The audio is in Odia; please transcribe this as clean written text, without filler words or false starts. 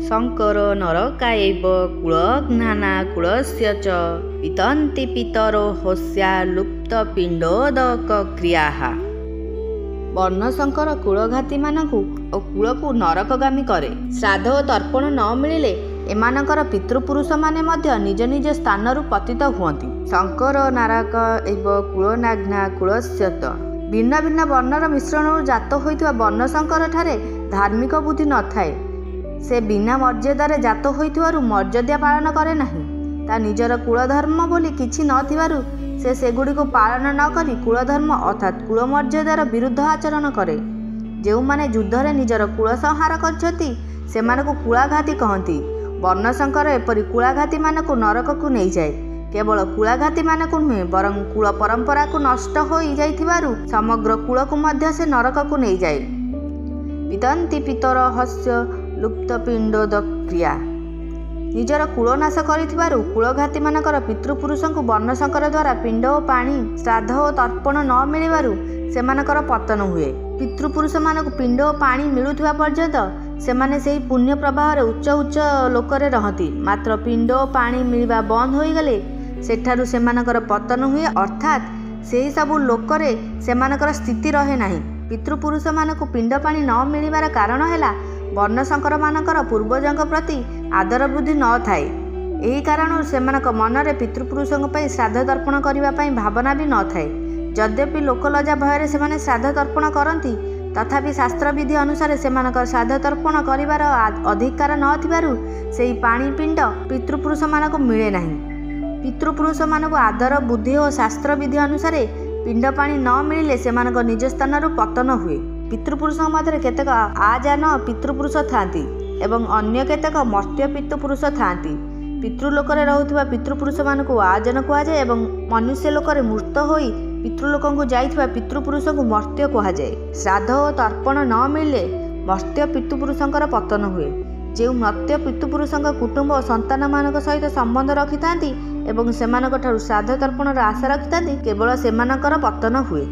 ଶଙ୍କର ନରକାୟୈବ କୁଳଘ୍ନାନା କୁଳସ୍ୟ च ପିତନ୍ତି ପିତରୋ ହସ୍ୟା ଲୁପ୍ତ ପିଣ୍ଡୋଦକ କ୍ରିୟାଃ। ବର୍ଣ୍ଣଶଙ୍କର କୁଳଘାତୀମାନଙ୍କୁ ଓ କୁଳକୁ ନରକଗାମୀ କରେ। ଶ୍ରାଦ୍ଧ ଓ ତର୍ପଣ ନ ମିଳିଲେ ଏମାନଙ୍କର ପିତୃପୁରୁଷମାନେ ମଧ୍ୟ ନିଜ ନିଜ ସ୍ଥାନରୁ ପତିତ ହୁଅନ୍ତି। ଶଙ୍କର ନାରକାୟୈବ କୁଳଘ୍ନା କୁଳସ୍ୟ ଚ। ଭିନ୍ନ ଭିନ୍ନ ବର୍ଣ୍ଣର ମିଶ୍ରଣରୁ ଜାତ ହୋଇଥିବା ବର୍ଣ୍ଣଶଙ୍କରଠାରେ ଧାର୍ମିକ ବୁଦ୍ଧି ନଥାଏ। ସେ ବିନା ମର୍ଯ୍ୟାଦାରେ ଜାତ ହୋଇଥିବାରୁ ମର୍ଯ୍ୟାଦା ପାଳନ କରେ ନାହିଁ। ତା ନିଜର କୁଳଧର୍ମ ବୋଲି କିଛି ନଥିବାରୁ ସେ ସେଗୁଡ଼ିକୁ ପାଳନ ନ କରି କୁଳଧର୍ମ ଅର୍ଥାତ୍ କୁଳମର୍ଯ୍ୟାଦାର ବିରୁଦ୍ଧ ଆଚରଣ କରେ। ଯେଉଁମାନେ ଯୁଦ୍ଧରେ ନିଜର କୁଳ ସଂହାର କରିଛନ୍ତି ସେମାନଙ୍କୁ କୁଳାଘାତୀ କହନ୍ତି। ବର୍ଣ୍ଣଶଙ୍କର ଏପରି କୁଳାଘାତୀମାନଙ୍କୁ ନରକକୁ ନେଇଯାଏ। କେବଳ କୁଳାଘାତୀମାନଙ୍କୁ ନୁହେଁ ବରଂ କୁଳ ପରମ୍ପରାକୁ ନଷ୍ଟ ହୋଇଯାଇଥିବାରୁ ସମଗ୍ର କୁଳକୁ ମଧ୍ୟ ସେ ନରକକୁ ନେଇଯାଏ। ପିତନ୍ତି ପିତର ହସ୍ୟ ଲୁପ୍ତ ପିଣ୍ଡୋଦକ କ୍ରିୟା। ନିଜର କୁଳ ନାଶ କରିଥିବାରୁ କୁଳଘାତୀମାନଙ୍କର ପିତୃପୁରୁଷଙ୍କୁ ବର୍ଣ୍ଣଶଙ୍କର ଦ୍ୱାରା ପିଣ୍ଡ ଓ ପାଣି ଶ୍ରାଦ୍ଧ ଓ ତର୍ପଣ ନ ମିଳିବାରୁ ସେମାନଙ୍କର ପତନ ହୁଏ। ପିତୃପୁରୁଷମାନଙ୍କୁ ପିଣ୍ଡ ଓ ପାଣି ମିଳୁଥିବା ପର୍ଯ୍ୟନ୍ତ ସେମାନେ ସେହି ପୁଣ୍ୟ ପ୍ରବାହରେ ଉଚ୍ଚ ଉଚ୍ଚ ଲୋକରେ ରହନ୍ତି। ମାତ୍ର ପିଣ୍ଡ ଓ ପାଣି ମିଳିବା ବନ୍ଦ ହୋଇଗଲେ ସେଠାରୁ ସେମାନଙ୍କର ପତନ ହୁଏ, ଅର୍ଥାତ୍ ସେହି ସବୁ ଲୋକରେ ସେମାନଙ୍କର ସ୍ଥିତି ରହେ ନାହିଁ। ପିତୃପୁରୁଷମାନଙ୍କୁ ପିଣ୍ଡ ପାଣି ନ ମିଳିବାର କାରଣ ହେଲା ବର୍ଣ୍ଣଶଙ୍କରମାନଙ୍କର ପୂର୍ବଜଙ୍କ ପ୍ରତି ଆଦର ବୃଦ୍ଧି ନଥାଏ। ଏହି କାରଣରୁ ସେମାନଙ୍କ ମନରେ ପିତୃପୁରୁଷଙ୍କ ପାଇଁ ଶ୍ରାଦ୍ଧ ତର୍ପଣ କରିବା ପାଇଁ ଭାବନା ବି ନଥାଏ। ଯଦ୍ୟପି ଲୋକଲଜ୍ଜା ଭୟରେ ସେମାନେ ଶ୍ରାଦ୍ଧ ତର୍ପଣ କରନ୍ତି, ତଥାପି ଶାସ୍ତ୍ରବିଧି ଅନୁସାରେ ସେମାନଙ୍କର ଶ୍ରାଦ୍ଧ ତର୍ପଣ କରିବାର ଅଧିକାର ନଥିବାରୁ ସେହି ପାଣି ପିଣ୍ଡ ପିତୃପୁରୁଷମାନଙ୍କୁ ମିଳେ ନାହିଁ। ପିତୃପୁରୁଷମାନଙ୍କୁ ଆଦର ବୁଦ୍ଧି ଓ ଶାସ୍ତ୍ରବିଧି ଅନୁସାରେ ପିଣ୍ଡ ପାଣି ନ ମିଳିଲେ ସେମାନଙ୍କ ନିଜ ସ୍ଥାନରୁ ପତନ ହୁଏ। ପିତୃପୁରୁଷଙ୍କ ମଧ୍ୟରେ କେତେକ ଆଜାନ ପିତୃପୁରୁଷ ଥାଆନ୍ତି ଏବଂ ଅନ୍ୟ କେତେକ ମର୍ତ୍ତ୍ୟ ପିତୃପୁରୁଷ ଥାଆନ୍ତି। ପିତୃଲୋକରେ ରହୁଥିବା ପିତୃପୁରୁଷମାନଙ୍କୁ ଆଜନ କୁହାଯାଏ ଏବଂ ମନୁଷ୍ୟ ଲୋକରେ ମୃତ ହୋଇ ପିତୃଲୋକଙ୍କୁ ଯାଇଥିବା ପିତୃପୁରୁଷଙ୍କୁ ମର୍ତ୍ତ୍ୟ କୁହାଯାଏ। ଶ୍ରାଦ୍ଧ ଓ ତର୍ପଣ ନ ମିଳିଲେ ମର୍ତ୍ତ୍ୟ ପିତୃପୁରୁଷଙ୍କର ପତନ ହୁଏ। ଯେଉଁ ମର୍ତ୍ତ୍ୟ ପିତୃପୁରୁଷଙ୍କ କୁଟୁମ୍ବ ଓ ସନ୍ତାନମାନଙ୍କ ସହିତ ସମ୍ବନ୍ଧ ରଖିଥାନ୍ତି ଏବଂ ସେମାନଙ୍କଠାରୁ ଶ୍ରାଦ୍ଧ ତର୍ପଣର ଆଶା ରଖିଥାନ୍ତି କେବଳ ସେମାନଙ୍କର ପତନ ହୁଏ।